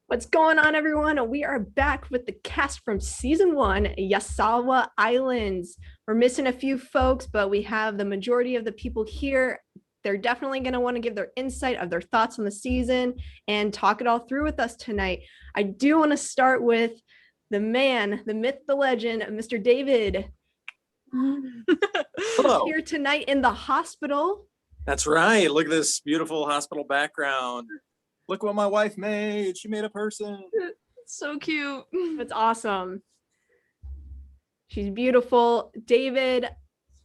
What's going on, everyone? We are back with the cast from season 1, Yasawa Islands. We're missing a few folks, but we have the majority of the people here. They're definitely going to want to give their insight of their thoughts on the season and talk it all through with us tonight. I do want to start with the man, the myth, the legend, Mr. David. Hello. Here tonight in the hospital. That's right. Look at this beautiful hospital background. Look what my wife made. She made a person. So cute. That's awesome. She's beautiful. David,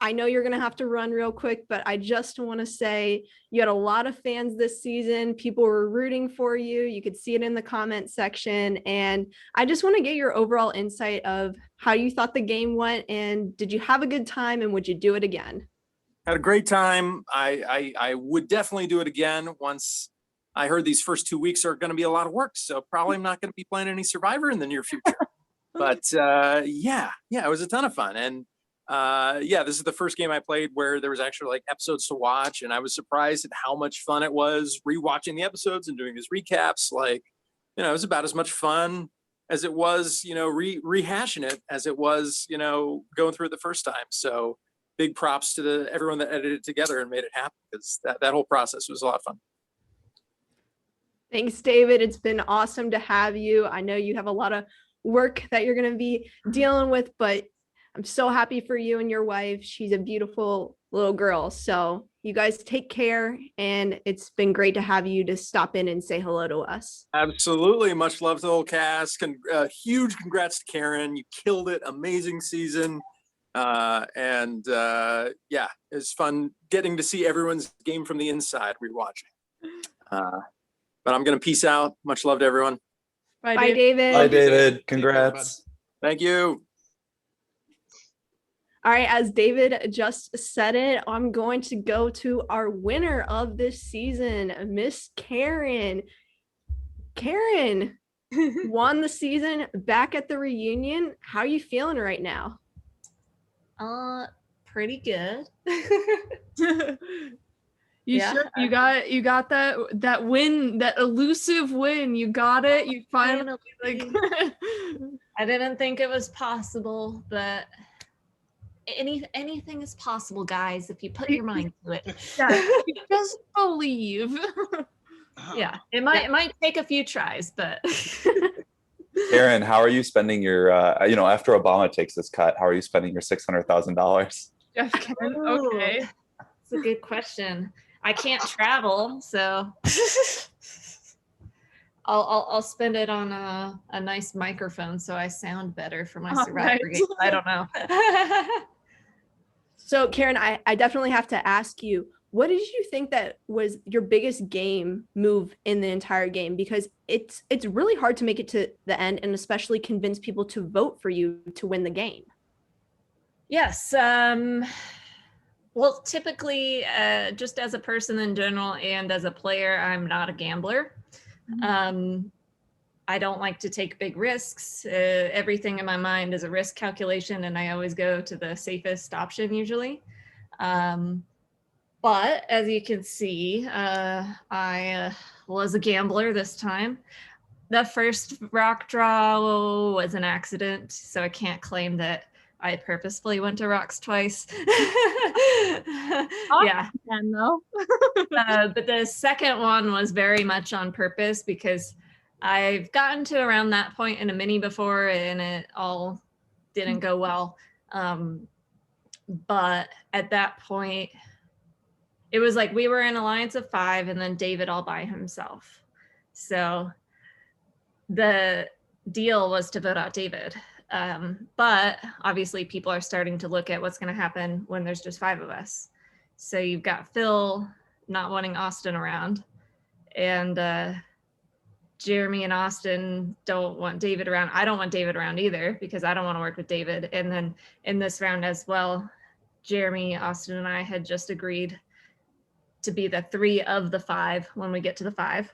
I know you're going to have to run real quick, but I just want to say you had a lot of fans this season. People were rooting for you. You could see it in the comment section. And I just want to get your overall insight of how you thought the game went. And did you have a good time and would you do it again? Had a great time. I would definitely do it again once I heard these first 2 weeks are going to be a lot of work. So probably I'm not going to be playing any Survivor in the near future. But yeah, it was a ton of fun. And this is the first game I played where there was actually like episodes to watch. And I was surprised at how much fun it was rewatching the episodes and doing these recaps. Like, it was about as much fun as it was, rehashing it as it was, going through it the first time. So big props to everyone that edited it together and made it happen, because that whole process was a lot of fun. Thanks, David. It's been awesome to have you. I know you have a lot of work that you're going to be dealing with, but I'm so happy for you and your wife. She's a beautiful little girl. So you guys take care, and it's been great to have you to stop in and say hello to us. Absolutely. Much love to the whole cast. Huge congrats to Karen. You killed it. Amazing season. It was fun getting to see everyone's game from the inside rewatching. But I'm going to peace out. Much love to everyone. Bye, David. Bye, David. Congrats. Thank you. All right, as David just said it, I'm going to go to our winner of this season, Miss Karen. Karen won the season, back at the reunion. How are you feeling right now? Pretty good. You got that win, that elusive win. You got it. You finally I didn't think it was possible, but anything is possible, guys, if you put your mind to it. Yeah, just believe. Yeah, it might take a few tries, but Karen, how are you spending your after Obama takes this cut, how are you spending your $600,000? Okay. That's a good question. I can't travel, so I'll spend it on a nice microphone so I sound better for my Survivor game. I don't know. So Karen, I definitely have to ask you, what did you think that was your biggest game move in the entire game? Because it's really hard to make it to the end and especially convince people to vote for you to win the game. Yes. Well, typically, just as a person in general and as a player, I'm not a gambler. I don't like to take big risks. Everything in my mind is a risk calculation, and I always go to the safest option usually. But as you can see, I was a gambler this time. The first rock draw was an accident, so I can't claim that I purposefully went to rocks twice. Yeah. No. But the second one was very much on purpose, because I've gotten to around that point in a mini before and it all didn't go well. But at that point, it was like we were in alliance of 5 and then David all by himself. So the deal was to vote out David. But obviously people are starting to look at what's going to happen when there's just 5 of us. So you've got Phill not wanting Austin around, and Jeremy and Austin don't want David around. I don't want David around either, because I don't want to work with David. And then in this round as well, Jeremy, Austin, and I had just agreed to be the 3 of the 5 when we get to the 5.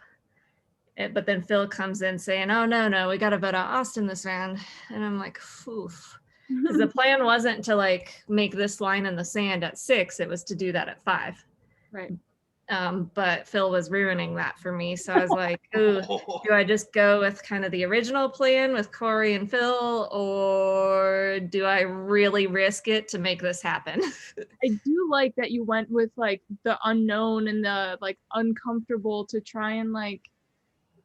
But then Phill comes in saying, oh, no, we got to vote out Austin this round. And I'm like, oof. Because the plan wasn't to like make this line in the sand at 6. It was to do that at 5. Right. but Phill was ruining that for me. So I was like, ooh, do I just go with kind of the original plan with Corey and Phill, or do I really risk it to make this happen? I do like that you went with like the unknown and the like uncomfortable to try and like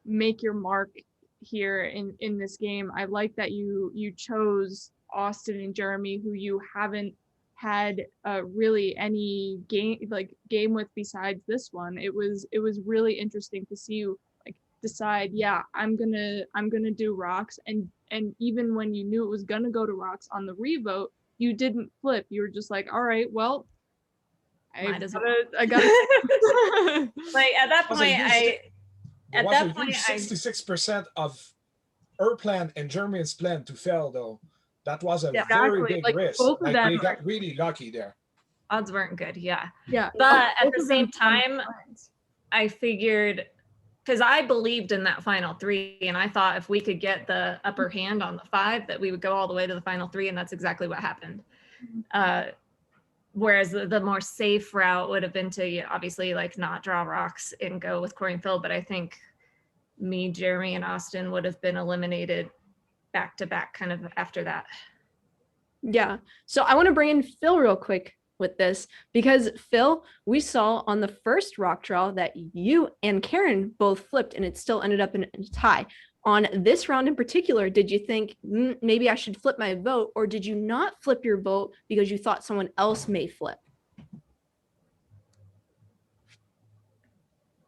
make your mark here in this game. I like that you chose Austin and Jeremy, who you haven't had really any game with besides this one. It was really interesting to see you like decide, yeah, I'm gonna do rocks, and even when you knew it was gonna go to rocks on the revote, you didn't flip. You were just like, all right, well, I gotta like at that point, There was a huge 66% of her plan and Jeremy's plan to fail, though. That was a very big like, risk. both of Like them they got really lucky there. odds weren't good. Yeah. yeah. But at Both the of them same time, friends. I figured, because I believed in that final 3, and I thought if we could get the upper hand on the 5, that we would go all the way to the final 3, and that's exactly what happened. Whereas the more safe route would have been to obviously like not draw rocks and go with Corey and Phill, but I think me, Jeremy, and Austin would have been eliminated back to back kind of after that. Yeah. So I want to bring in Phill real quick with this, because Phill, we saw on the first rock draw that you and Karen both flipped and it still ended up in a tie. On this round in particular, did you think maybe I should flip my vote, or did you not flip your vote because you thought someone else may flip?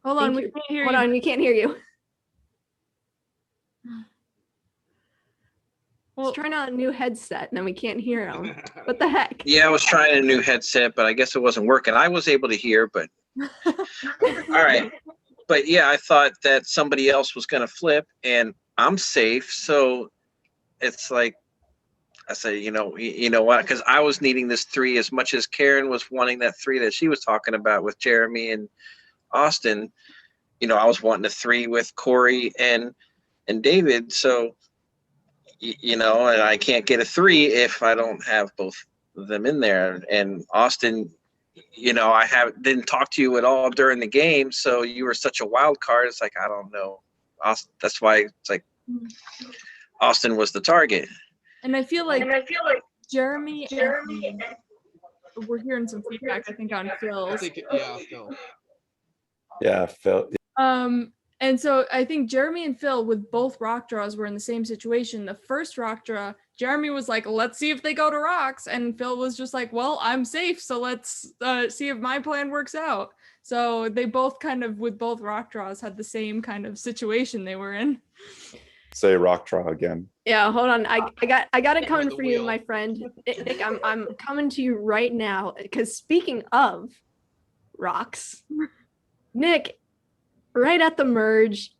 Hold on, we can't hear Hold you. on, we can't hear you. Well, He's trying out a new headset and then we can't hear him. What the heck? Yeah, I was trying a new headset, but I guess it wasn't working. I was able to hear, but all right. But yeah, I thought that somebody else was going to flip and I'm safe. So it's like, I said, you know what? Because I was needing this 3 as much as Karen was wanting that 3 that she was talking about with Jeremy and Austin. You know, I was wanting a 3 with Corey and David. So, and I can't get a 3 if I don't have both of them in there. And Austin, I didn't talk to you at all during the game, so you were such a wild card. It's like, I don't know. Austin, that's why it's like Austin was the target. and I feel like Jeremy and we're hearing some feedback, I think, on Phil's. Phil. Yeah, Phill. And so I think Jeremy and Phill with both rock draws were in the same situation. The first rock draw, Jeremy was like, let's see if they go to rocks. And Phill was just like, well, I'm safe, so let's see if my plan works out. So they both kind of, with both rock draws, had the same kind of situation they were in. Say rock draw again. Yeah, hold on. I got it coming for you, my friend. Nick, I'm coming to you right now, because speaking of rocks, Nick, right at the merge,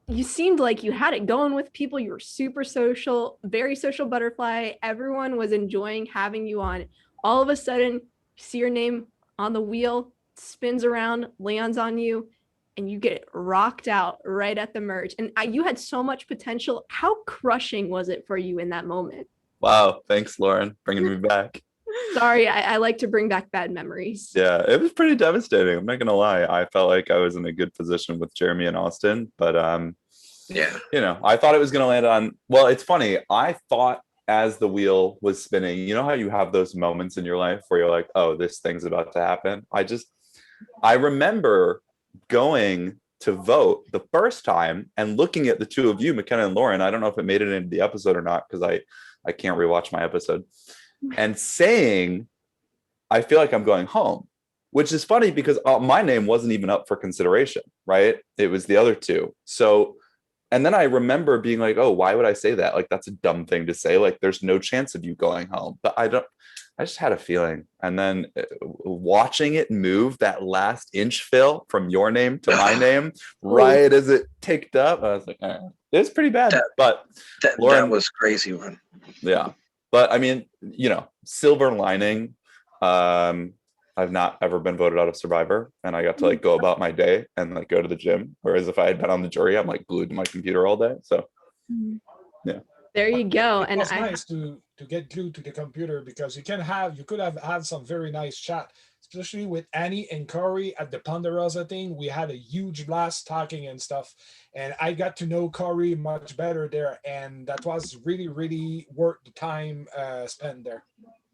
you seemed like you had it going with people. You were super social, very social butterfly. Everyone was enjoying having you on. All of a sudden, you see your name on the wheel, spins around, lands on you, and you get rocked out right at the merge. And you had so much potential. How crushing was it for you in that moment? Wow, thanks, Lauren, bringing me back. Sorry, I like to bring back bad memories. Yeah, it was pretty devastating. I'm not gonna lie. I felt like I was in a good position with Jeremy and Austin, but Yeah. I thought it was gonna land on. Well, it's funny. I thought as the wheel was spinning, you know how you have those moments in your life where you're like, oh, this thing's about to happen. I remember going to vote the first time and looking at the two of you, McKenna and Lauren. I don't know if it made it into the episode or not, because I can't rewatch my episode. And saying, I feel like I'm going home, which is funny because my name wasn't even up for consideration, right? It was the other two. So, and then I remember being like, oh, why would I say that? Like, that's a dumb thing to say. Like, there's no chance of you going home. But I just had a feeling. And then watching it move that last inch, Phill, from your name to my name, right as it ticked up, I was like, it was pretty bad. But Lauren, that was crazy one. Yeah. But I mean, silver lining. I've not ever been voted out of Survivor, and I got to go about my day and go to the gym. Whereas if I had been on the jury, I'm glued to my computer all day. So, yeah. There you go. And It's nice to get glued to the computer, because you could have had some very nice chat. especially with Annie and Corey at the Ponderosa thing. We had a huge blast talking and stuff. And I got to know Corey much better there. And that was really, really worth the time spent there.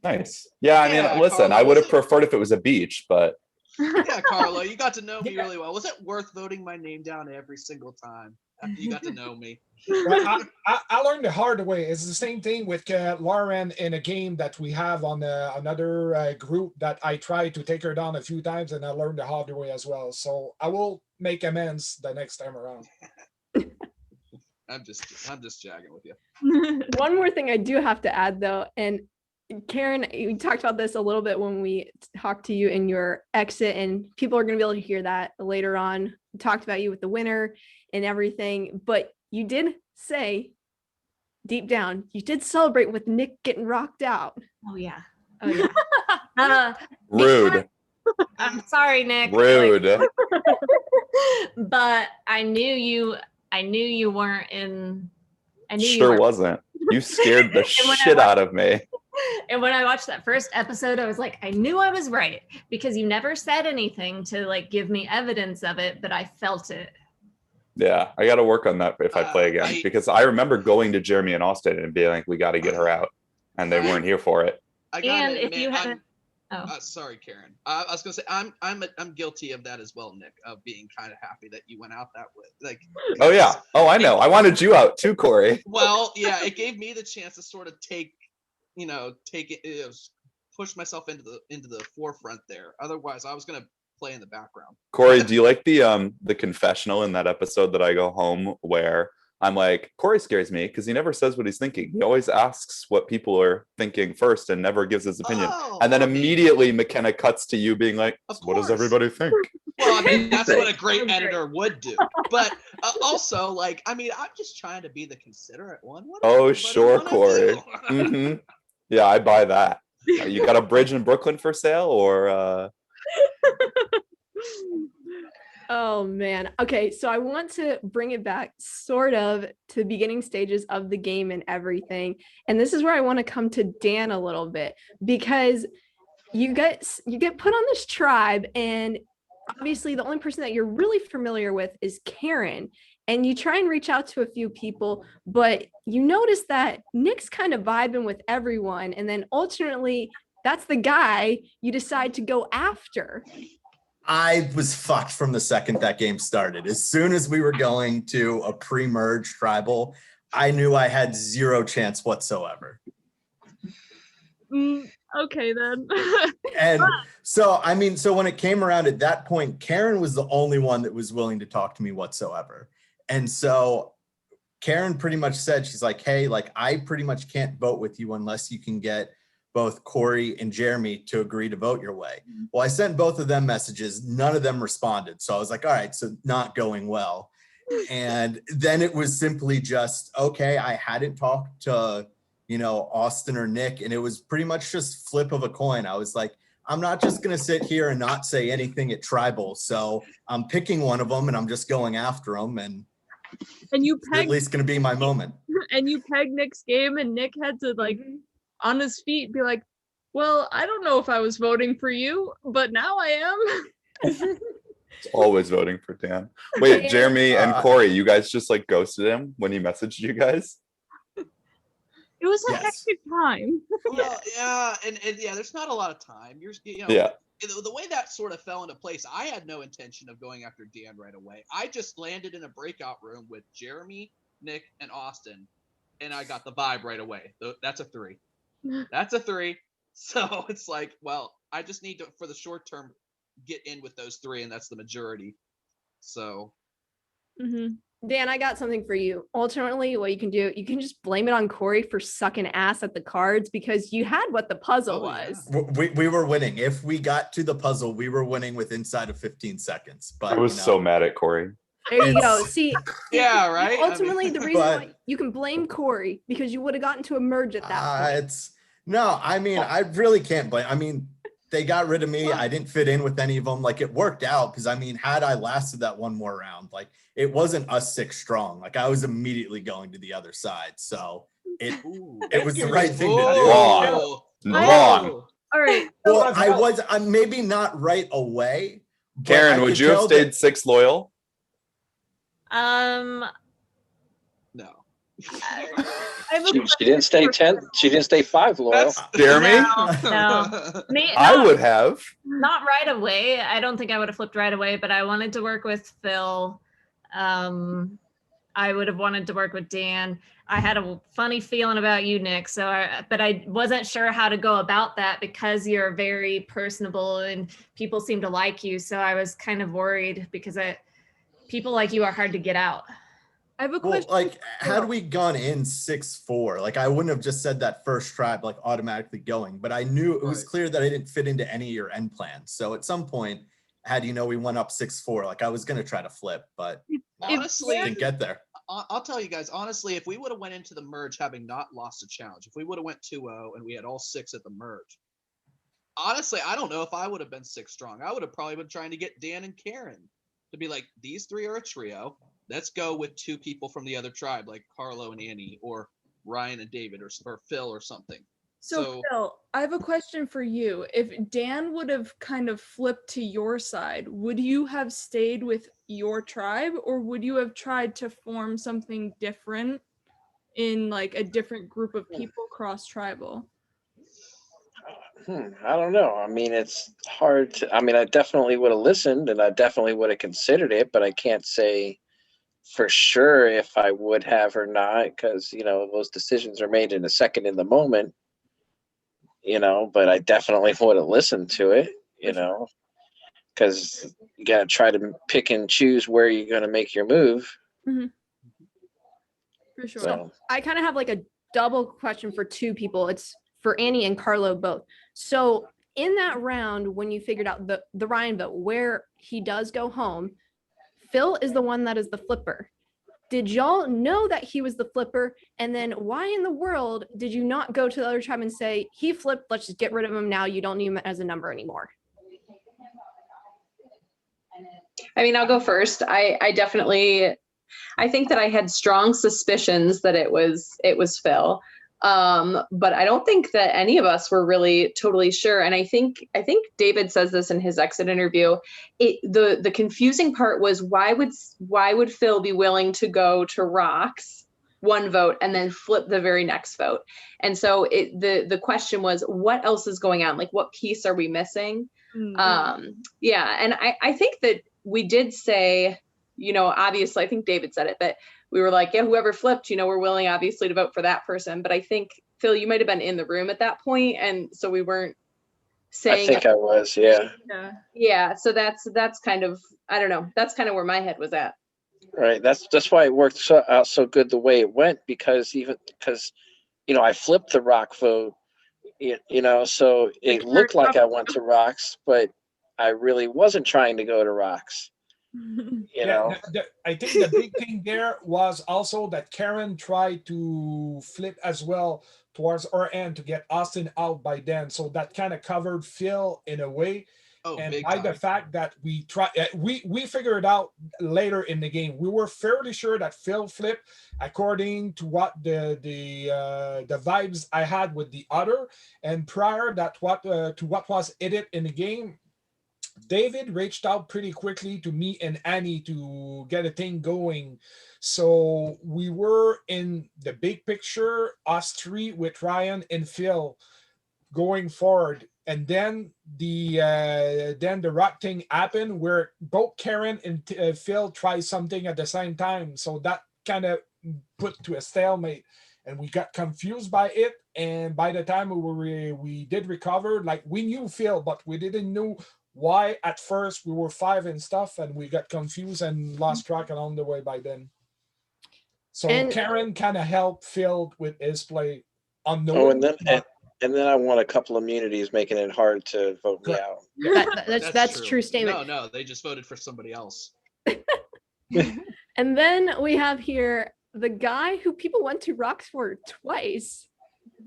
Nice. Yeah, I mean, listen, Carlo, I would have was it- preferred if it was a beach, but Yeah, Carlo, you got to know me really well. Was it worth voting my name down every single time after you got to know me? Well, I learned the hard way. It's the same thing with Lauren in a game that we have on another group that I tried to take her down a few times, and I learned the hard way as well. So I will make amends the next time around. I'm just jagging with you. One more thing I do have to add though, and Karen, we talked about this a little bit when we talked to you in your exit, and people are going to be able to hear that later on. We talked about you with the winner and everything, but you did say deep down, you did celebrate with Nick getting rocked out. Oh yeah. rude. I'm sorry, Nick. Rude. But I knew you weren't in. I knew you Sure weren't. wasn't. You scared the And when I shit out of me. And when I watched that first episode, I was like, I knew I was right because you never said anything to like give me evidence of it, but I felt it. Yeah, I got to work on that if I play again, because I remember going to Jeremy and Austin and being like, we got to get her out. And they weren't here for it. I gotta And if admit, you had, sorry, Karen. I was gonna say I'm guilty of that as well, Nick, of being kind of happy that you went out that way. Like, Oh, yeah. Oh, I know. I wanted you out too, Corey. well, yeah, it gave me the chance to sort of take it, push myself into the forefront there. Otherwise, I was gonna play in the background. Corey, do you like the confessional in that episode that I go home where I'm like, Corey scares me because he never says what he's thinking. He always asks what people are thinking first and never gives his opinion. And then immediately McKenna cuts to you being like, what does everybody think? Well, I mean, that's what a great editor would do. But also, like, I mean, I'm just trying to be the considerate one. What does Oh, everybody sure, wanna Corey. do? hmm Yeah, I buy that. You got a bridge in Brooklyn for sale or? Oh man. Okay, so I want to bring it back sort of to the beginning stages of the game and everything. And this is where I want to come to Dan a little bit, because you get put on this tribe, and obviously the only person that you're really familiar with is Karen. And you try and reach out to a few people, but you notice that Nick's kind of vibing with everyone. And then ultimately, that's the guy you decide to go after. I was fucked from the second that game started. As soon as we were going to a pre-merge tribal, I knew I had zero chance whatsoever. Okay, then. And so, I mean, so when it came around at that point, Karen was the only one that was willing to talk to me whatsoever. And so Karen pretty much said, she's like, hey, like, I pretty much can't vote with you unless you can get both Corey and Jeremy to agree to vote your way. Well, I sent both of them messages. None of them responded. So I was like, all right, so not going well. And then it was simply just, okay, I hadn't talked to, Austin or Nick. And it was pretty much just flip of a coin. I was like, I'm not just going to sit here and not say anything at tribal. So I'm picking one of them and I'm just going after them. And you it's at least going to be my moment. And you pegged Nick's game, and Nick had to like on his feet be like, well, I don't know if I was voting for you, but now I am. It's always voting for Dan. Wait, Jeremy and Corey, you guys just like ghosted him when he messaged you guys? It was a hectic time. Well, yeah, and yeah, there's not a lot of time. Yeah. The way that sort of fell into place, I had no intention of going after Dan right away. I just landed in a breakout room with Jeremy, Nick, and Austin, and I got the vibe right away. That's a 3. That's a 3. So it's like, well, I just need to, for the short term, get in with those 3, and that's the majority. So. Dan, I got something for you. Ultimately, what you can do, you can just blame it on Corey for sucking ass at the cards, because you had what the puzzle was. Yeah. We were winning. If we got to the puzzle, we were winning with inside of 15 seconds. But I was so mad at Corey. There you go. See, yeah, right. Ultimately, the reason why you can blame Corey, because you would have gotten to a merge at that point. I really can't blame. I mean, they got rid of me. I didn't fit in with any of them. Like, it worked out because, I mean, had I lasted that one more round, like, it wasn't us 6 strong. Like, I was immediately going to the other side. So it was the right thing to do. Wrong. All right. Well, I'm maybe not right away. but I Karen, would could you have tell stayed that- 6 loyal? No. She didn't stay 10. She didn't stay 5 loyal. Jeremy? No. Me, I no, would have. not right away. I don't think I would have flipped right away, but I wanted to work with Phill. I would have wanted to work with Dan. I had a funny feeling about you, Nick. But I wasn't sure how to go about that because you're very personable and people seem to like you. So I was kind of worried because people like you are hard to get out. I have a Well, question. like, had we gone in 6-4, like I wouldn't have just said that first tribe like automatically going, but I knew it was Right. clear that I didn't fit into any of your end plans. So at some point, had we went up 6-4, like I was gonna try to flip, but Honestly, didn't get there. I'll tell you guys, honestly, if we would have went into the merge having not lost a challenge, if we would have went 2-0 and we had all 6 at the merge, honestly, I don't know if I would have been 6 strong. I would have probably been trying to get Dan and Karen to be like, these 3 are a trio. Let's go with 2 people from the other tribe, like Carlo and Annie, or Ryan and David, or Phill or something. So Phill, I have a question for you. If Dan would have kind of flipped to your side, would you have stayed with your tribe, or would you have tried to form something different in like a different group of people cross-tribal? I don't know. I mean, it's hard to. I mean, I definitely would have listened, and I definitely would have considered it, but I can't say for sure if I would have or not, because those decisions are made in a second, in the moment. But I definitely would have listened to it. Because you gotta try to pick and choose where you're gonna make your move. Mm-hmm. For sure. So I kind of have like a double question for 2 people. It's for Annie and Carlo both. So in that round, when you figured out the Ryan vote, where he does go home, Phill is the one that is the flipper. Did y'all know that he was the flipper? And then why in the world did you not go to the other tribe and say, he flipped, let's just get rid of him now. You don't need him as a number anymore. I mean, I'll go first. I think that I had strong suspicions that it was Phill. But I don't think that any of us were really totally sure. And I think David says this in his exit interview. The confusing part was why would Phill be willing to go to Rocks 1 vote and then flip the very next vote? And so the question was, what else is going on? Like, what piece are we missing? Mm-hmm. Yeah. And I think that we did say, obviously, I think David said it, but we were like, yeah, whoever flipped, we're willing obviously to vote for that person. But I think, Phill, you might have been in the room at that point, and so we weren't saying. I think I was, yeah. Yeah. So that's kind of, I don't know. That's kind of where my head was at. Right. That's why it worked out so good the way it went, because I flipped the Rock vote, so it looked like I went to Rocks, but I really wasn't trying to go to Rocks. I think the big thing there was also that Karen tried to flip as well towards our end to get Austin out by then, so that kind of covered Phill in a way. And by the fact that we figured out later in the game, we were fairly sure that Phill flipped according to what the vibes I had with the other, and prior to what was edit in the game. David reached out pretty quickly to me and Annie to get a thing going. So we were in the big picture, us 3 with Ryan and Phill going forward. And then the Rock thing happened where both Karen and Phill tried something at the same time. So that kind of put to a stalemate. And we got confused by it. And by the time we did recover, like we knew Phill, but we didn't know why at first we were 5 and stuff, and we got confused and lost track along the way by then. So Karen kind of helped Phill with his play on the and then I won a couple of immunities, making it hard to vote me out. That's true statement. No, they just voted for somebody else. And then we have here the guy who people went to Rocks for twice,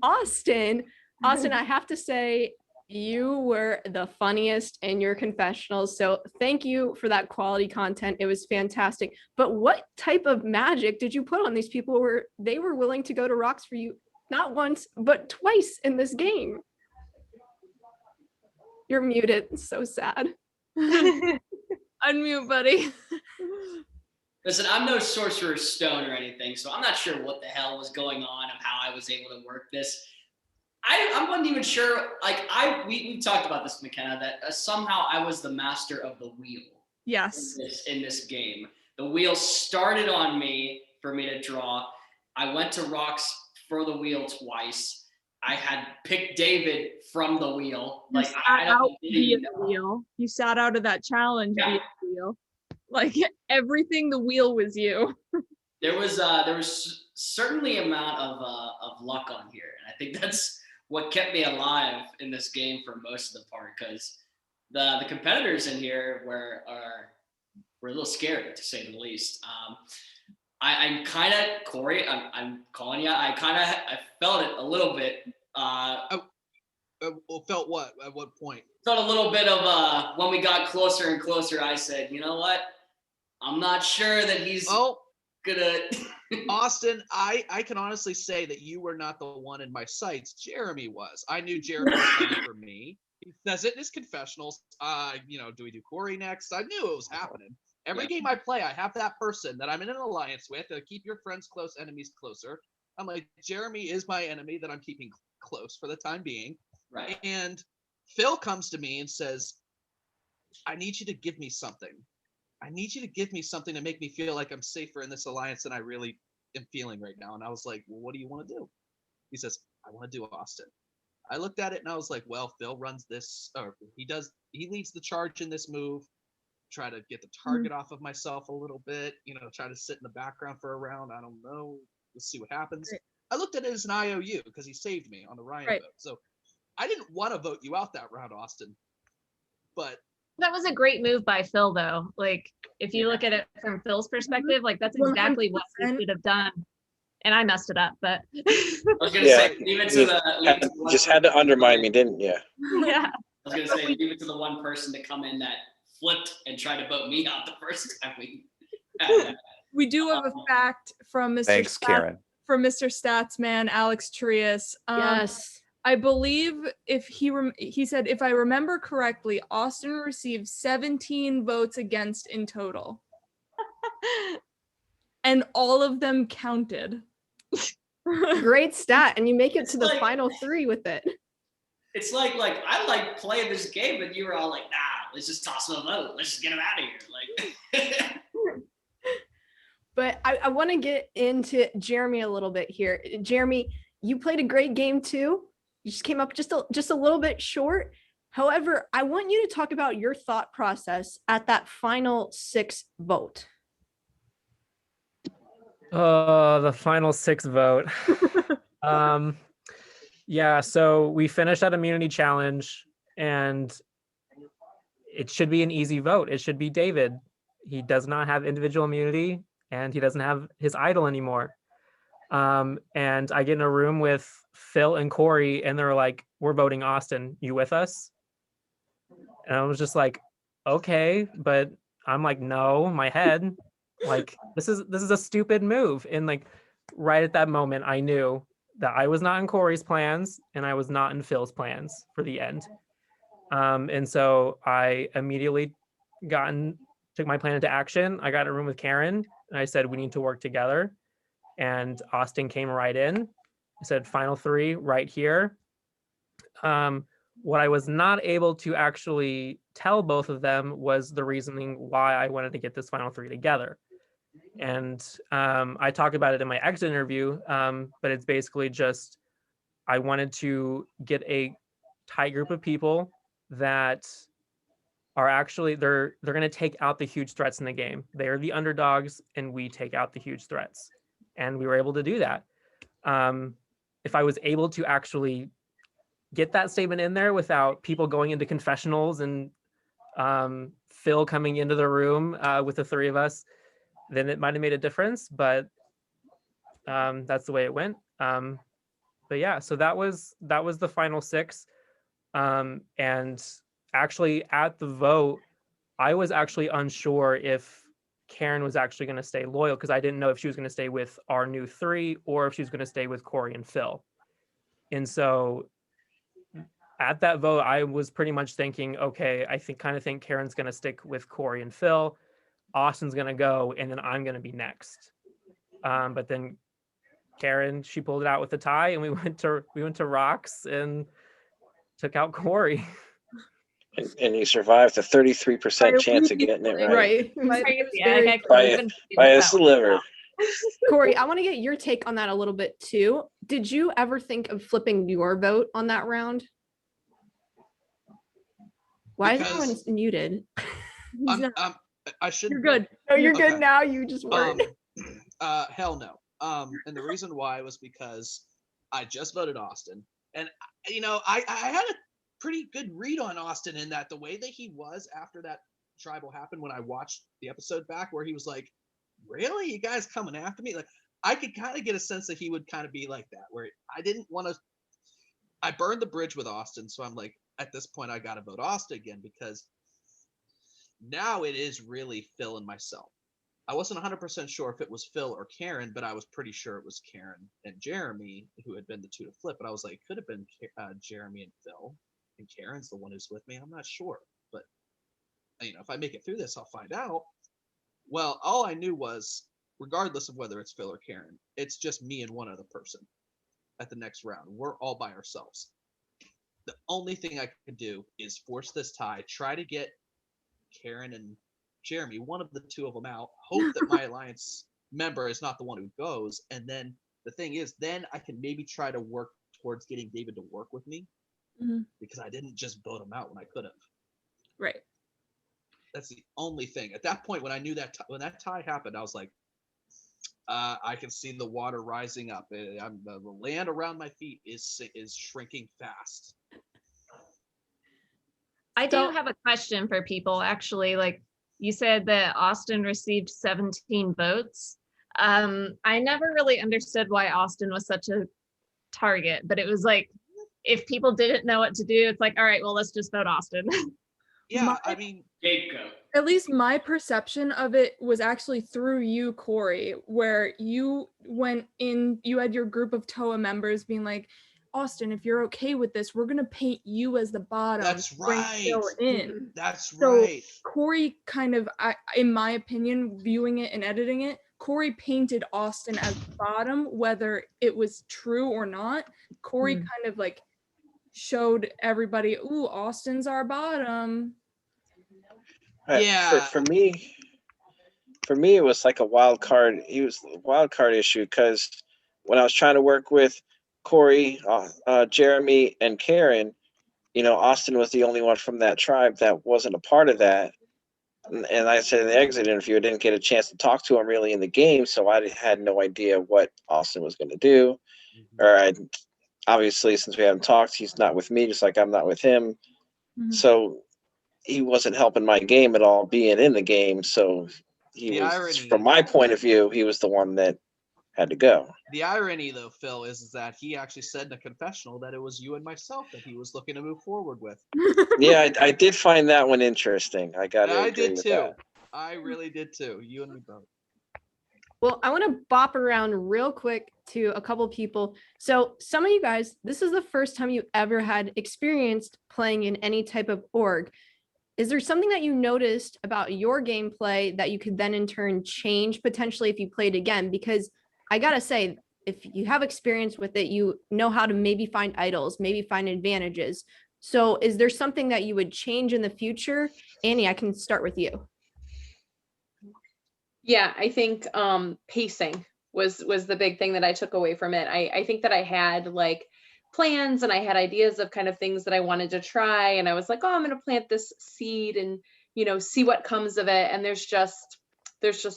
Austin. Austin, I have to say, you were the funniest in your confessionals. So thank you for that quality content. It was fantastic. But what type of magic did you put on these people where they were willing to go to Rocks for you, not once, but twice in this game? You're muted. It's so sad. Unmute, buddy. Listen, I'm no sorcerer's stone or anything, so I'm not sure what the hell was going on of how I was able to work this. I wasn't even sure. Like we talked about this, McKenna, that somehow I was the master of the wheel. Yes. In this game, the wheel started on me for me to draw. I went to rocks for the wheel twice. I had picked David from the wheel. You Like sat I out don't via even the know. wheel. You sat out of that challenge Yeah. via the wheel. Like everything, the wheel was you. There was certainly amount of luck on here, and I think that's what kept me alive in this game for most of the part, because the competitors in here were a little scary, to say the least. I'm kind of Corey. I'm calling you. I felt it a little bit. Felt what? At what point? Felt a little bit of when we got closer and closer. I said, you know what? I'm not sure that he's gonna. Austin, I can honestly say that you were not the one in my sights. Jeremy was. I knew Jeremy was coming for me. He says it in his confessionals. Do we do Corey next? I knew it was happening. Every game I play, I have that person that I'm in an alliance with. Keep your friends close, enemies closer. I'm like, Jeremy is my enemy that I'm keeping close for the time being. Right. And Phill comes to me and says, I need you to give me something. I need you to give me something to make me feel like I'm safer in this alliance than I really am feeling right now. And I was like, well, what do you want to do? He says, I want to do Austin. I looked at it and I was like, well, Phill runs this, or he leads the charge in this move. Try to get the target off of myself a little bit, try to sit in the background for a round. I don't know. Let's see what happens. Right. I looked at it as an IOU because he saved me on the Ryan vote. So I didn't want to vote you out that round, Austin. But That was a great move by Phill, though. Like, if you look at it from Phil's perspective, like that's exactly what he 100%. should have done. And I messed it up, but I was gonna say, leave it to the Just had to undermine me, didn't you? yeah. I was gonna say, leave it to the one person to come in that flipped and tried to vote me out the first time we had that. We do have a fact from Mr. Thanks, Karen. From Mr. Statsman, Alex Trias. Yes. I believe if he said, if I remember correctly, Austin received 17 votes against in total. And all of them counted. Great stat. And you make it It's to the like- final three with it. It's like I like playing this game, and you were all like, nah, let's just toss him a vote. Let's just get him out of here. Like, But I want to get into Jeremy a little bit here. Jeremy, you played a great game too. You just came up just a little bit short. However, I want you to talk about your thought process at that final 6 vote. The final 6 vote. Yeah, so we finished that immunity challenge, and it should be an easy vote. It should be David. He does not have individual immunity, and he doesn't have his idol anymore. And I get in a room with Phill and Corey, and they're like, we're voting Austin. You with us? And I was just like, okay, but I'm like, no, my head. Like, this is a stupid move. And like right at that moment, I knew that I was not in Corey's plans and I was not in Phil's plans for the end. And so I immediately took my plan into action. I got in a room with Karen and I said, we need to work together. And Austin came right in. I said, final 3 right here. What I was not able to actually tell both of them was the reasoning why I wanted to get this final 3 together. And I talked about it in my exit interview, but it's basically just, I wanted to get a tight group of people that are actually, they're going to take out the huge threats in the game. They are the underdogs and we take out the huge threats. And we were able to do that. If I was able to actually get that statement in there without people going into confessionals and Phill coming into the room with the 3 of us, then it might have made a difference, but that's the way it went. But yeah, so that was the final 6. And actually at the vote, I was actually unsure if Karen was actually going to stay loyal, because I didn't know if she was going to stay with our new 3 or if she was going to stay with Corey and Phill. And so at that vote, I was pretty much thinking, okay, I kind of think Karen's going to stick with Corey and Phill. Austin's going to go, and then I'm going to be next. But then Karen, she pulled it out with the tie, and we went to rocks and took out Corey. And you survived a 33% chance of getting it right. Right. Yeah, By a sliver. Corey, I want to get your take on that a little bit too. Did you ever think of flipping your vote on that round? Why is everyone muted? I should. You're good. Oh, you're Okay. good now. You just weren't. Hell no. And the reason why was because I just voted Austin, and I had a pretty good read on Austin in that the way that he was after that tribal happened, when I watched the episode back, where he was like, "Really, you guys coming after me?" Like, I could kind of get a sense that he would kind of be like that, where I didn't want to. I burned the bridge with Austin, so I'm like, at this point, I got to vote Austin again, because now it is really Phill and myself. I wasn't 100% sure if it was Phill or Karen, but I was pretty sure it was Karen and Jeremy who had been the two to flip. But I was like, could have been Jeremy and Phill, and Karen's the one who's with me. I'm not sure, but if I make it through this, I'll find out. Well, all I knew was, regardless of whether it's Phill or Karen, it's just me and one other person at the next round. We're all by ourselves. The only thing I could do is force this tie, try to get Karen and Jeremy, one of the two of them out, hope that my alliance member is not the one who goes, and then the thing is, then I can maybe try to work towards getting David to work with me, because I didn't just vote him out when I could have. Right. That's the only thing. At that point, when I knew that when that tie happened, I was like, I can see the water rising up. The land around my feet is shrinking fast. I do have a question for people, actually. Like, you said that Austin received 17 votes. I never really understood why Austin was such a target, but it was like, if people didn't know what to do, it's like, all right, well, let's just vote Austin. Yeah, At least my perception of it was actually through you, Corey, where you went in, you had your group of TOA members being like, Austin, if you're okay with this, we're gonna paint you as the bottom. That's right. Phill in. That's So right. Corey kind of, in my opinion, viewing it and editing it, Corey painted Austin as the bottom, whether it was true or not. Corey kind of like showed everybody, ooh, Austin's our bottom. Yeah. For me, it was like a wild card. He was a wild card issue, because when I was trying to work with Corey, Jeremy, and Karen, Austin was the only one from that tribe that wasn't a part of that. And I said in the exit interview, I didn't get a chance to talk to him really in the game, so I had no idea what Austin was going to do. Or obviously, since we haven't talked, he's not with me, just like I'm not with him. So he wasn't helping my game at all, being in the game. So from my point of view, he was the one that had to go. The irony, though, Phill, is that he actually said in a confessional that it was you and myself that he was looking to move forward with. Yeah, I did find that one interesting. I did too. I really did too. You and me both. Well, I want to bop around real quick to a couple people. So some of you guys, this is the first time you ever had experienced playing in any type of org. Is there something that you noticed about your gameplay that you could then in turn change potentially if you played again? Because I gotta say, if you have experience with it, you know how to maybe find idols, maybe find advantages. So is there something that you would change in the future? Annie, I can start with you. Yeah, I think pacing was the big thing that I took away from it. I think that I had like plans and I had ideas of kind of things that I wanted to try, and I was like, oh, I'm going to plant this seed and see what comes of it. And there's just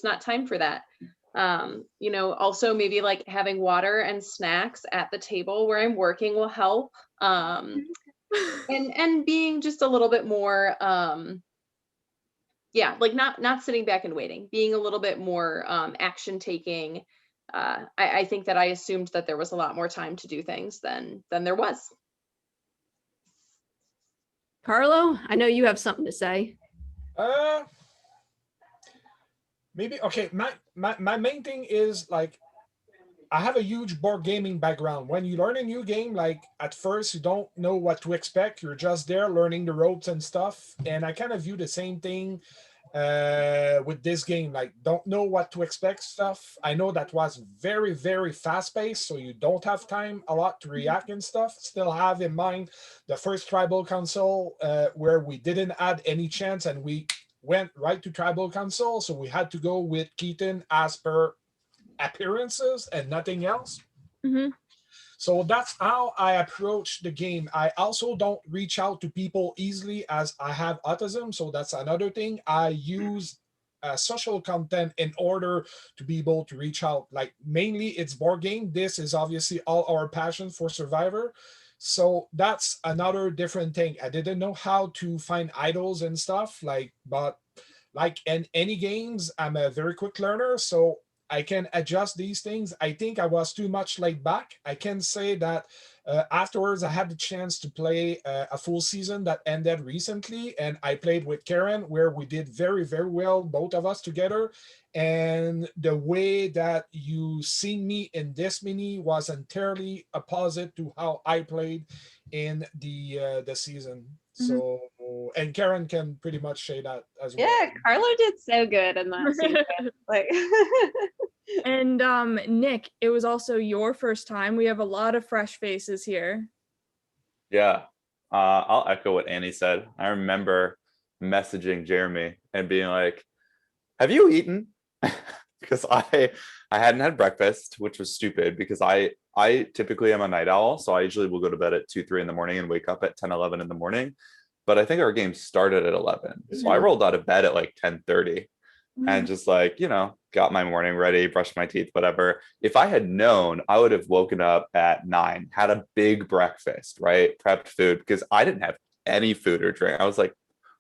not time for that. Also maybe like having water and snacks at the table where I'm working will help. And being just a little bit more like not sitting back and waiting, being a little bit more action taking. I think that I assumed that there was a lot more time to do things than there was. Carlo, I know you have something to say. Maybe okay. My main thing is like I have a huge board gaming background. When you learn a new game, like at first you don't know what to expect. You're just there learning the ropes and stuff. And I kind of view the same thing with this game. Like, don't know what to expect stuff. I know that was very, very fast paced, so you don't have time a lot to react and stuff. Still have in mind the first tribal council where we didn't add any chance and we went right to tribal council. So we had to go with Keaton as per appearances and nothing else. Mhm. So that's how I approach the game. I also don't reach out to people easily as I have autism. So that's another thing. I use social content in order to be able to reach out. Like mainly it's board game. This is obviously all our passion for Survivor. So that's another different thing. I didn't know how to find idols and stuff but like in any games, I'm a very quick learner. So I can adjust these things. I think I was too much laid back. I can say that afterwards, I had the chance to play a full season that ended recently, and I played with Karen, where we did very, very well, both of us together. And the way that you seen me in this mini was entirely opposite to how I played in the season. So, and Karen can pretty much say that as well. Yeah, Carlo did so good in that season. Like, And Nick, it was also your first time. We have a lot of fresh faces here. Yeah. I'll echo what Annie said. I remember messaging Jeremy and being like, have you eaten? Because I hadn't had breakfast, which was stupid because I typically am a night owl. So I usually will go to bed at 2, 3 in the morning and wake up at 10, 11 in the morning. But I think our game started at 11. So I rolled out of bed at like 10:30 and just like, got my morning ready, brushed my teeth, whatever. If I had known, I would have woken up at 9, had a big breakfast, right? Prepped food because I didn't have any food or drink. I was like,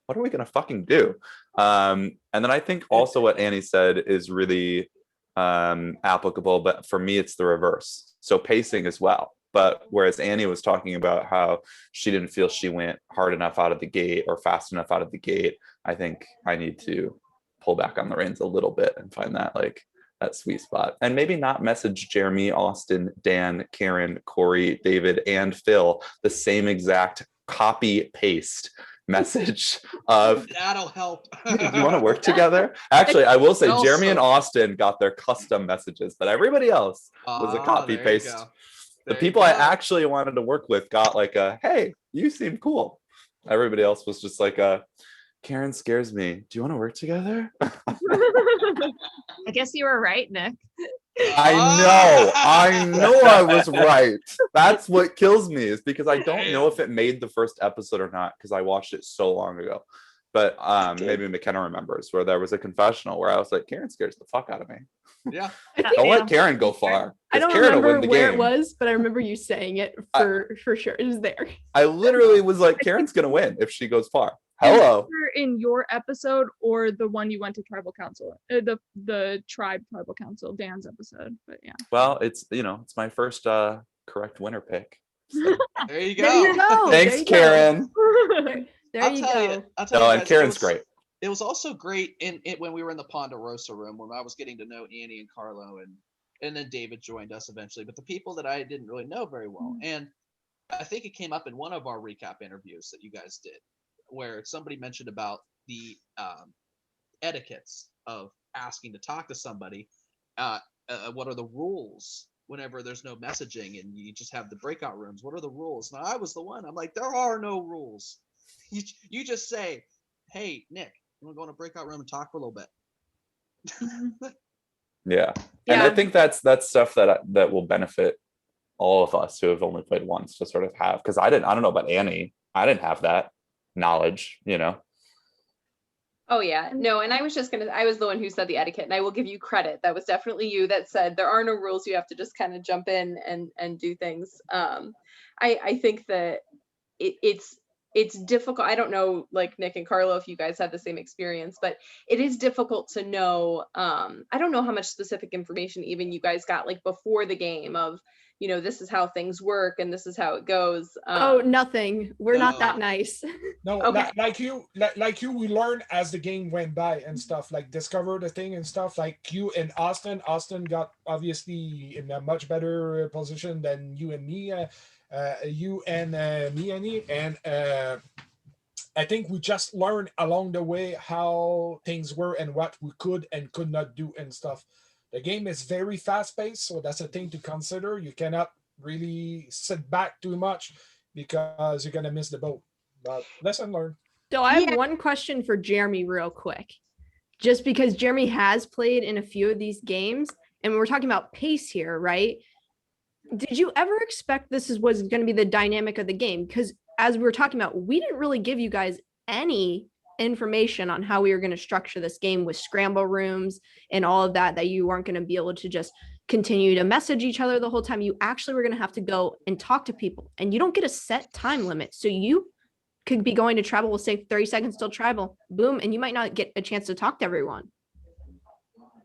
what are we going to fucking do? And then I think also what Annie said is really applicable, but for me, it's the reverse. So pacing as well. But whereas Annie was talking about how she didn't feel she went hard enough out of the gate or fast enough out of the gate, I think I need to pull back on the reins a little bit and find that sweet spot. And maybe not message Jeremy, Austin, Dan, Karen, Corey, David, and Phil the same exact copy paste message of that'll help. do you want to work together? Actually, I will say Also, Jeremy and Austin got their custom messages, but everybody else was a copy paste. The people I actually wanted to work with got like a, hey, you seem cool. Everybody else was just like Karen scares me. Do you want to work together? I guess you were right, Nick. I know I was right. That's what kills me is because I don't know if it made the first episode or not because I watched it so long ago. But maybe McKenna remembers where there was a confessional where I was like, Karen scares the fuck out of me. Yeah. Don't let Karen go far. I don't Karen remember where it was, but I remember you saying it for sure. It was there. I literally was like, Karen's gonna win if she goes far. Hello. In your episode or the one you went to tribal council, the tribe tribal council, Dan's episode. But yeah. Well, it's it's my first correct winner pick. So. There you go. There you go. Thanks, Karen. There you go. I'll tell you and Karen's great. It was also great in it when we were in the Ponderosa room when I was getting to know Annie and Carlo and then David joined us eventually. But the people that I didn't really know very well, and I think it came up in one of our recap interviews that you guys did, where somebody mentioned about the etiquettes of asking to talk to somebody. What are the rules whenever there's no messaging and you just have the breakout rooms? What are the rules? Now I was the one. I'm like, there are no rules. You just say, hey, Nick, you want to go in a breakout room and talk for a little bit? Yeah. And I think that's stuff that will benefit all of us who have only played once to sort of have, because I don't know about Annie. I didn't have that knowledge, Oh yeah, no, and I was the one who said the etiquette, and I will give you credit. That was definitely you that said there are no rules. You have to just kind of jump in and do things. I think that it's difficult. I don't know, like Nick and Carlo, if you guys had the same experience, but it is difficult to know. I don't know how much specific information even you guys got like before the game of, this is how things work and this is how it goes. Oh, nothing. We're not that No. nice. No, Okay. like you, we learned as the game went by and stuff, like discover the thing and stuff. Like you and Austin. Austin got obviously in a much better position than you and me. You and me, Annie, and I think we just learned along the way how things were and what we could and could not do and stuff. The game is very fast paced, so that's a thing to consider. You cannot really sit back too much because you're gonna miss the boat. But lesson learned. So I have one question for Jeremy real quick. Just because Jeremy has played in a few of these games, and we're talking about pace here, right? Did you ever expect was going to be the dynamic of the game? Because as we were talking about, we didn't really give you guys any information on how we were going to structure this game with scramble rooms and all of that you weren't going to be able to just continue to message each other the whole time. You actually were going to have to go and talk to people, and you don't get a set time limit. So you could be going to travel, we'll say 30 seconds till travel, boom, and you might not get a chance to talk to everyone.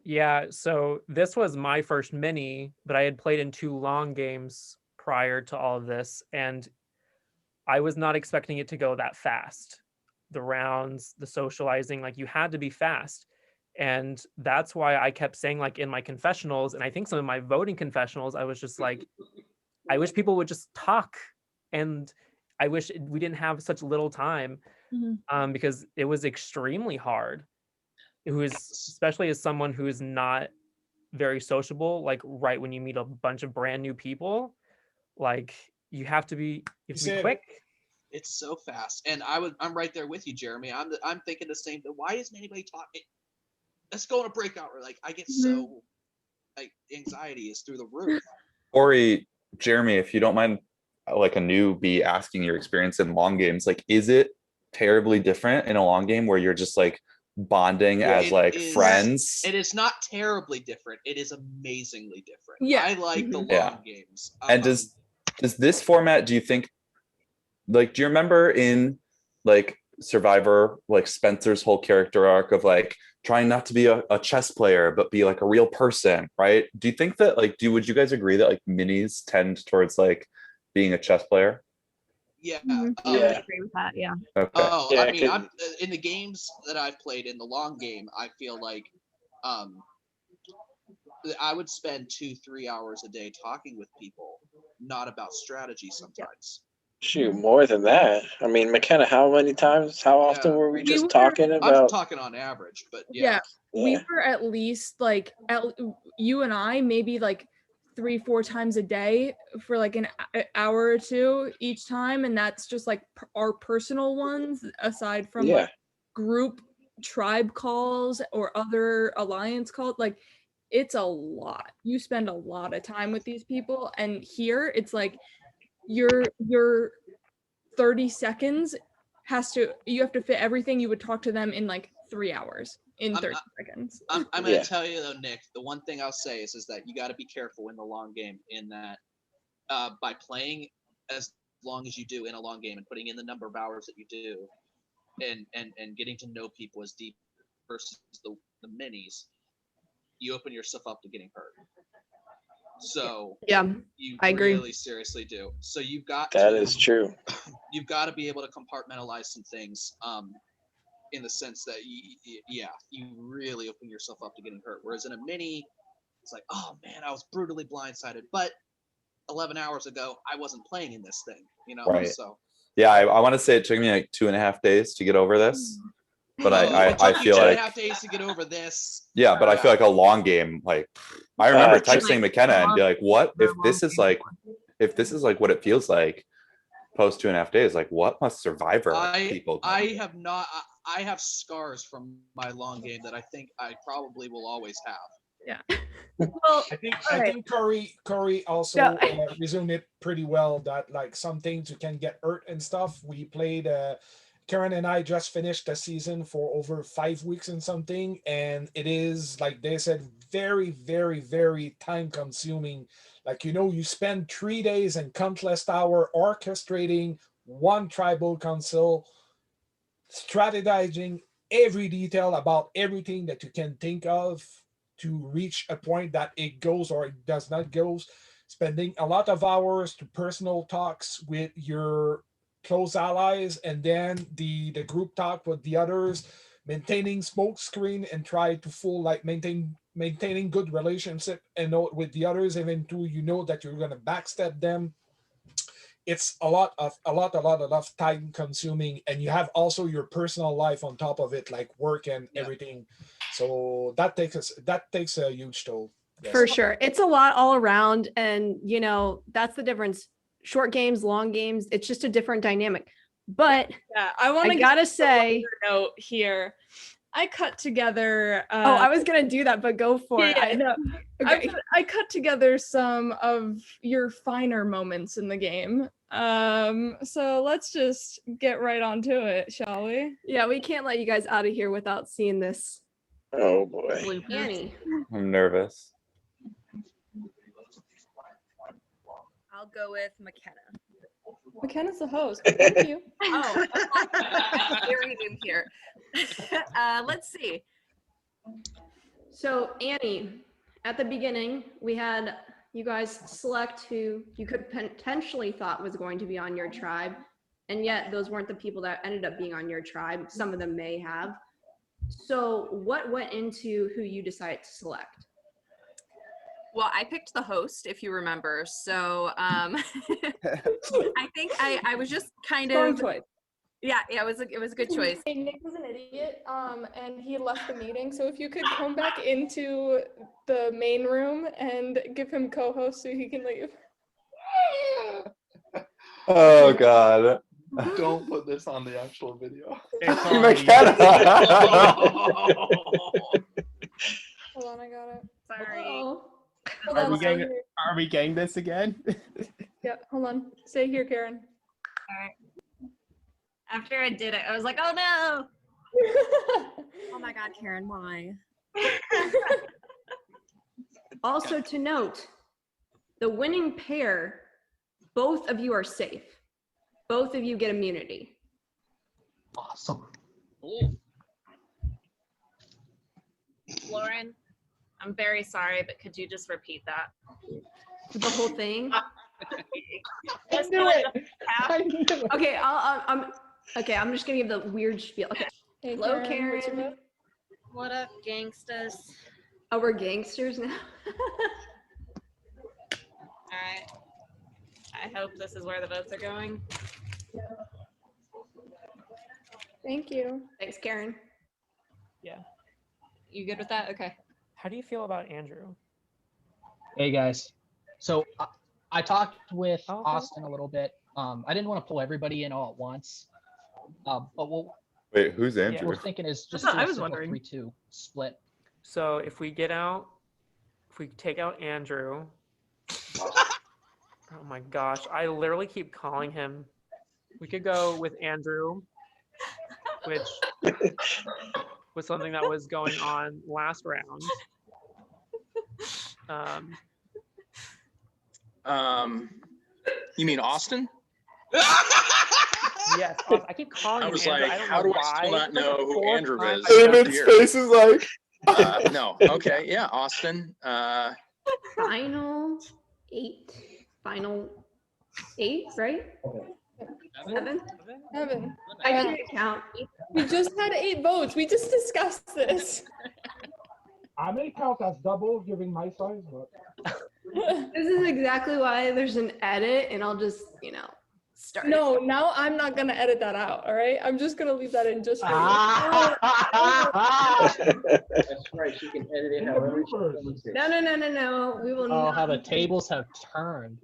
Yeah, so this was my first mini, but I had played in 2 long games prior to all of this, and I was not expecting it to go that fast. The rounds, the socializing, like you had to be fast. And that's why I kept saying, like in my confessionals, and I think some of my voting confessionals, I was just like, I wish people would just talk. And I wish we didn't have such little time, because it was extremely hard. Especially as someone who is not very sociable, like right when you meet a bunch of brand new people, like you have to be quick. It's so fast, and I'm right there with you, Jeremy. I'm thinking the same thing. Why isn't anybody talking? Let's go on a breakout. Like I get so like anxiety is through the roof. Ori, Jeremy, if you don't mind, like a newbie asking your experience in long games, like is it terribly different in a long game where you're just like bonding as like friends? It is not terribly different. It is amazingly different. Yeah. I like the long games. And does this format, do you think, like, do you remember in like Survivor, like Spencer's whole character arc of like trying not to be a chess player but be like a real person, right? Do you think that like would you guys agree that like minis tend towards like being a chess player? Yeah. I would agree with that. Yeah. Okay. Oh, Yeah, I mean, I'm in the games that I've played in the long game, I feel like I would spend 2-3 hours a day talking with people, not about strategy sometimes. Shoot, more than that. I mean, McKenna, how often were we just talking about? I'm talking on average, but Yeah, we were at least like you and I maybe like 3-4 times a day for like an hour or two each time, and that's just like our personal ones aside from like group tribe calls or other alliance calls. Like it's a lot. You spend a lot of time with these people, and here it's like your 30 seconds you have to fit everything you would talk to them in like 3 hours in 30 seconds. I'm going to tell you though, Nick, the one thing I'll say is that you got to be careful in the long game in that by playing as long as you do in a long game and putting in the number of hours that you do and getting to know people as deep versus the minis, you open yourself up to getting hurt. So you I agree. Really seriously do. So you've got that is true. You've got to be able to compartmentalize some things in the sense that you really open yourself up to getting hurt. Whereas in a mini, it's like, oh man, I was brutally blindsided, but 11 hours ago I wasn't playing in this thing, Right. So yeah, I want to say it took me like 2.5 days to get over this. But I feel like 2.5 days to get over this. Yeah, but I feel like a long game, like I remember texting McKenna and be like, what if this is like what it feels like post 2.5 days, like what must Survivor people do? I have scars from my long game that I think I probably will always have. Yeah. Well, I think Corey also resumed it pretty well, that like some things you can get hurt and stuff. We played Karen and I just finished the season for over 5 weeks and something, and it is, like they said, very, very, very time consuming. Like, you spend 3 days and countless hours orchestrating one tribal council, strategizing every detail about everything that you can think of to reach a point that it goes or it does not goes. spending a lot of hours to personal talks with your close allies, and then the group talk with the others, maintaining smoke screen and try to full like maintaining good relationship and know with the others, even though you know that you're gonna backstab them. It's a lot of time consuming, and you have also your personal life on top of it, like work and everything. So that takes a huge toll. Yes. For sure. It's a lot all around. And, you know, that's the difference. Short games, long games, it's just a different dynamic. But Yeah, I gotta say, note here. I cut together. oh, I was gonna do that, but go for it. Yeah, no. Okay. I cut together some of your finer moments in the game. So let's just get right onto it, shall we? Yeah, we can't let you guys out of here without seeing this. Oh boy. Annie. I'm nervous. I'll go with McKenna. McKenna's the host. Thank you. Oh, buried in here. Let's see. So Annie, at the beginning, we had you guys select who you could potentially thought was going to be on your tribe, and yet those weren't the people that ended up being on your tribe. Some of them may have. So what went into who you decided to select? Well, I picked the host, if you remember. So I think I was just kind Strong of choice. Yeah, it was a good choice. Hey, Nick was an idiot, and he left the meeting. So if you could come back into the main room and give him co-host so he can leave. Oh God. Don't put this on the actual video. McKenna. Hold on, I got it. Sorry. Hold Are on, we stay getting, here. are we getting this again? Yeah, hold on. Stay here, Karen. All right. After I did it, I was like, oh no. Oh my God, Karen, why? Also to note, the winning pair, both of you are safe. Both of you get immunity. Awesome. Lauren, I'm very sorry, but could you just repeat that? The whole thing? I knew it. I knew it. Okay, I'm just gonna give the weird spiel. Okay. Hey, Hello, what's your Karen. vote? What up, gangsters? Oh, we're gangsters now. All right. I hope this is where the votes are going. Thank you. Thanks, Karen. Yeah. You good with that? Okay. How do you feel about Andrew? Hey guys. So I talked with Okay. Austin a little bit. I didn't want to pull everybody in all at once. But what Wait, who's Andrew? we're thinking is just That's do what a I was simple wondering. 3-2 split. So if we take out Andrew, oh my gosh, I literally keep calling him. We could go with Andrew, which was something that was going on last round. You mean Austin? Yes, I keep calling I him was Andrew. like, I don't how know do I still why. not It's like know the who fourth Andrew time is? I've done David's it. face is like. No. Okay. Yeah. Austin. Final eight, right? Seven? Evan. I can't count. We just had 8 votes. We just discussed this. I may count as double given my size, but This is exactly why there's an edit, and I'll just, start. No, now I'm not gonna edit that out. All right, I'm just gonna leave that in just for you. That's right. She can edit it however she wants it. No. We will Oh, not. how the tables have turned.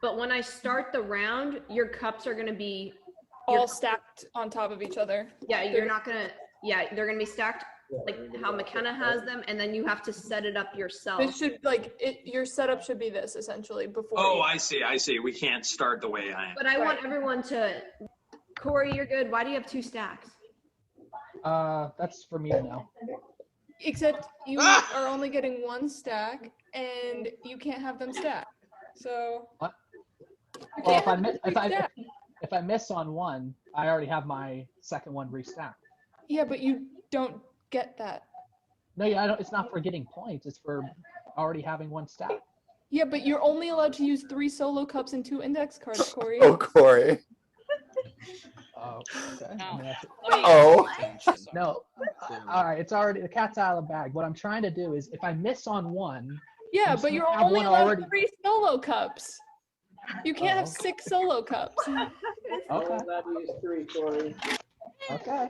But when I start the round, your cups are gonna be All stacked on top of each other. they're gonna be stacked like how McKenna has them, and then you have to set it up yourself. This should your setup should be this essentially before. Oh, you- I see. We can't start the way I am. But I want everyone to. Corey, you're good. Why do you have 2 stacks? That's for me to know. Except you are only getting 1 stack, and you can't have them stacked. So. What? You Well, can't have them stacked. if I miss on one, I already have my second one restacked. Yeah, but you don't get that. No, yeah, I don't. It's not for getting points. It's for already having one stack. Yeah, but you're only allowed to use 3 solo cups and 2 index cards, Corey. Oh, Corey. Oh, okay. Now, Oh. No. All right, it's already the cat's out of the bag. What I'm trying to do is, if I miss on one, Yeah, I'm but just you're gonna have only one allowed already. 3 solo cups. You can't have okay. 6 solo cups. Okay. Okay.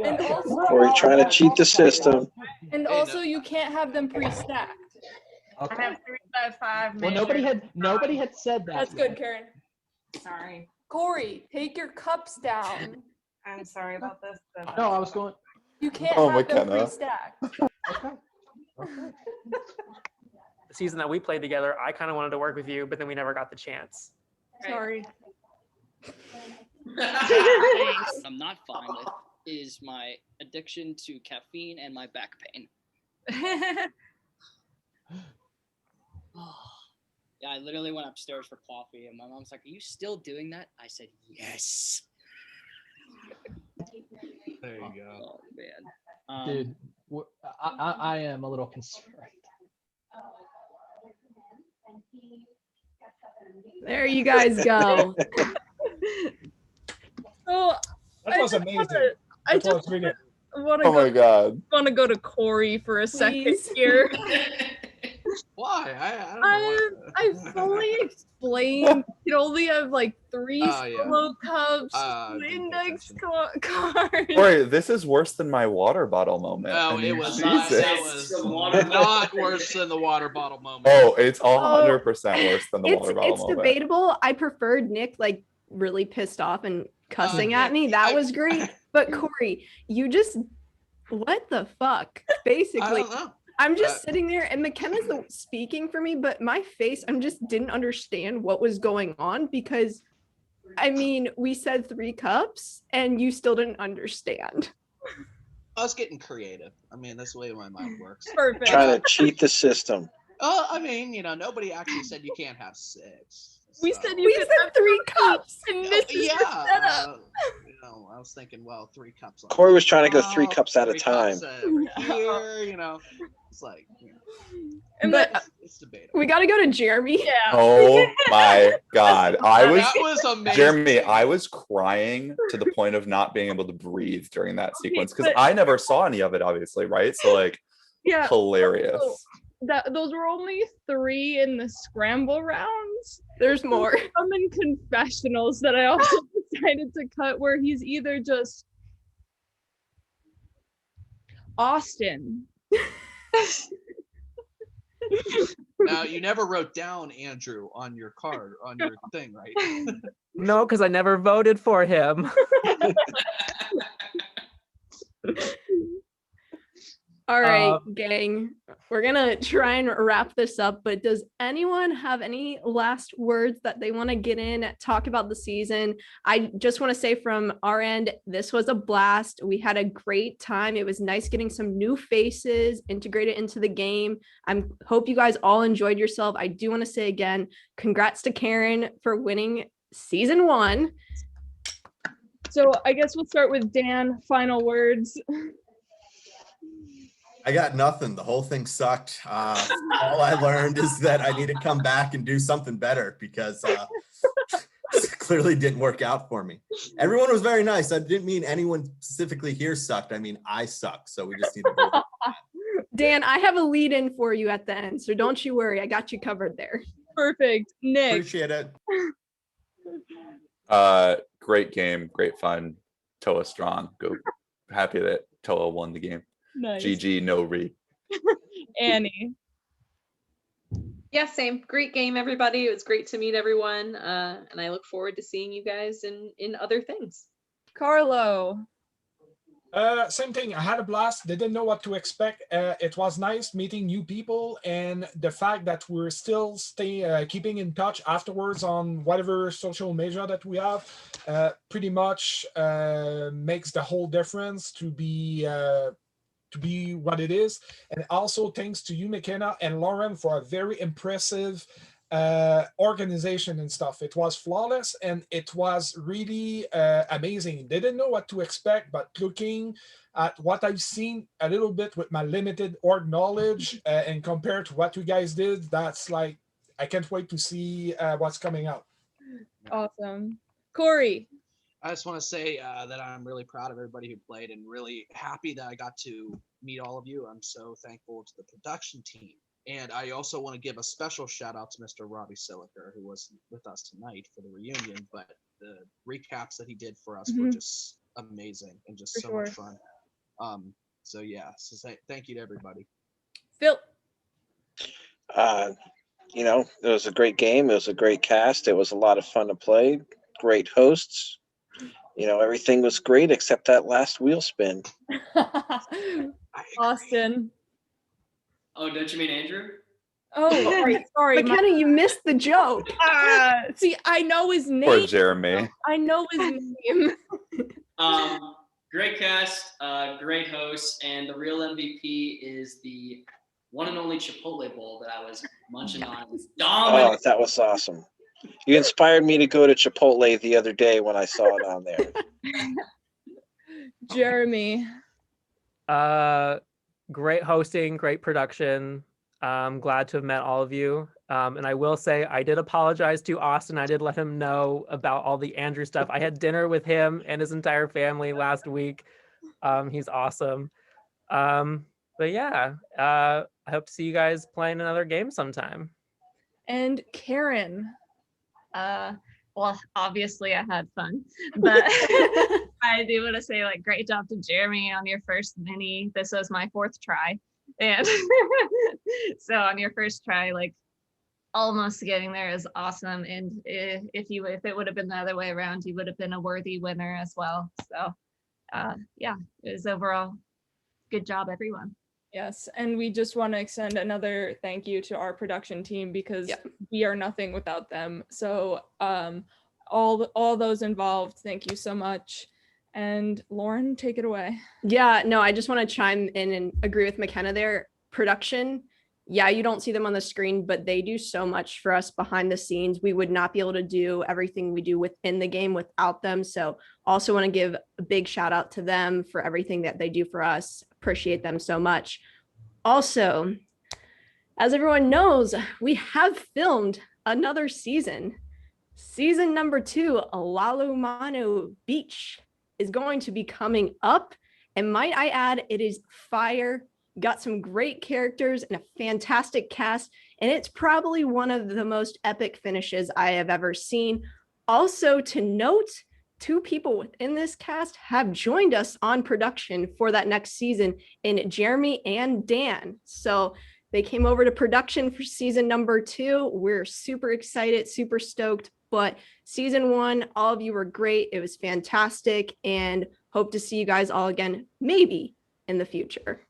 And also, Or you're trying to cheat the system. and also you can't have them pre-stacked. I have 355. Well, nobody had said that. That's good, Karen. Sorry. Corey, take your cups down. I'm sorry about this. No, I was going. You can't Oh, have them McKenna. pre-stacked. Okay. The season that we played together, I kind of wanted to work with you, but then we never got the chance. Sorry. What I'm not fine with is my addiction to caffeine and my back pain. Yeah, I literally went upstairs for coffee, and my mom's like, "Are you still doing that?" I said, "Yes." There you go. Oh man, Dude, I am a little concerned. There you guys go. So That was amazing. I That just was really. want Oh my God. to go to Corey for a second Please. here. Why? I don't know. I fully explained you can only have like 3 Oh, yeah. solo cups, I 2 didn't pay index attention. cards. Corey, this is worse than my water bottle moment. Oh, I mean, it was not. Jesus. That was not worse than the water bottle moment. Oh, it's 100% worse than the water bottle It's moment. debatable. I preferred Nick like really pissed off and cussing at me. That was great. But Corey, you just what the fuck? I Basically, don't know. I'm just sitting there and McKenna's speaking for me, but my face, I just didn't understand what was going on because I mean, we said 3 cups and you still didn't understand. I was getting creative. I mean, that's the way my mind works. Perfect. Trying to cheat the system. Oh, I mean, nobody actually said you can't have 6. We so- said you We could said 3 cups. and this is yeah. the setup. I was thinking, well, 3 cups. on Corey was trying to go top, 3 cups at a 3 time. cups over here, it's like, And But it's debatable. we got to go to Jeremy. yeah. Oh my God. That was amazing. Jeremy, I was crying to the point of not being able to breathe during that sequence because but- I never saw any of it, obviously, right? So, like, Yeah. hilarious. Those were only 3 in the scramble rounds. There's more. Some in confessionals that I also decided to cut where he's either just Austin. Now, you never wrote down Andrew on your card, on your thing, right? No, because I never voted for him. All right, gang. We're gonna try and wrap this up, but does anyone have any last words that they want to get in, talk about the season? I just want to say from our end, this was a blast. We had a great time. It was nice getting some new faces integrated into the game. I hope you guys all enjoyed yourself. I do want to say again, congrats to Karen for winning season 1. So I guess we'll start with Dan. Final words. I got nothing. The whole thing sucked. All I learned is that I need to come back and do something better because it clearly didn't work out for me. Everyone was very nice. I didn't mean anyone specifically here sucked. I mean, I suck. So we just need to move on. Dan, I have a lead in for you at the end, so don't you worry. I got you covered there. Perfect. Nick. Appreciate it. Great game, great fun. Toa strong. Go. Happy that Toa won the game. Nice. GG, no re. Annie. Yeah, same. Great game, everybody. It was great to meet everyone. And I look forward to seeing you guys in other things. Carlo. Same thing. I had a blast. Didn't know what to expect. It was nice meeting new people, and the fact that we're still keeping in touch afterwards on whatever social media that we have, pretty much makes the whole difference to be what it is. And also thanks to you, McKenna and Lauren, for a very impressive organization and stuff. It was flawless and it was really amazing. Didn't know what to expect, but looking at what I've seen a little bit with my limited org knowledge and compared to what you guys did, that's like, I can't wait to see what's coming out. Awesome. Corey. I just want to say that I'm really proud of everybody who played and really happy that I got to meet all of you. I'm so thankful to the production team. And I also want to give a special shout out to Mr. Robbie Siliker, who was with us tonight for the reunion, but the recaps that he did for us were just amazing and just so much fun. So yeah, thank you to everybody. Phill. You know, it was a great game. It was a great cast. It was a lot of fun to play. Great hosts. You know, everything was great except that last wheel spin. Austin. Oh, don't you mean Andrew? Oh, sorry. McKenna, you missed the joke. See, I know his name. Poor Jeremy. I know his name. Great cast, great hosts, and the real MVP is the one and only Chipotle bowl that I was munching on. It was dominant. Oh, that was awesome. You inspired me to go to Chipotle the other day when I saw it on there. Jeremy. Great hosting, great production. I'm glad to have met all of you. And I will say, I did apologize to Austin. I did let him know about all the Andrew stuff. I had dinner with him and his entire family last week. He's awesome. But yeah, I hope to see you guys playing another game sometime. And Karen. Well, obviously I had fun, but I do want to say, like, great job to Jeremy on your first mini. This was my 4th try. And so on your first try, like, almost getting there is awesome. And if it would have been the other way around, you would have been a worthy winner as well. So yeah, it was overall good job, everyone. Yes, and we just want to extend another thank you to our production team because we are nothing without them. So all those involved, thank you so much. And Lauren, take it away. Yeah, no, I just want to chime in and agree with McKenna there. Production, yeah, you don't see them on the screen, but they do so much for us behind the scenes. We would not be able to do everything we do within the game without them. So also want to give a big shout out to them for everything that they do for us. Appreciate them so much. Also, as everyone knows, we have filmed another season. Season number 2, Lalumanu Beach, is going to be coming up. And might I add, it is fire. Got some great characters and a fantastic cast, and it's probably one of the most epic finishes I have ever seen. Also to note, 2 people within this cast have joined us on production for that next season in Jeremy and Dan. So they came over to production for season number 2. We're super excited, super stoked, but season 1, all of you were great. It was fantastic, and hope to see you guys all again, maybe in the future.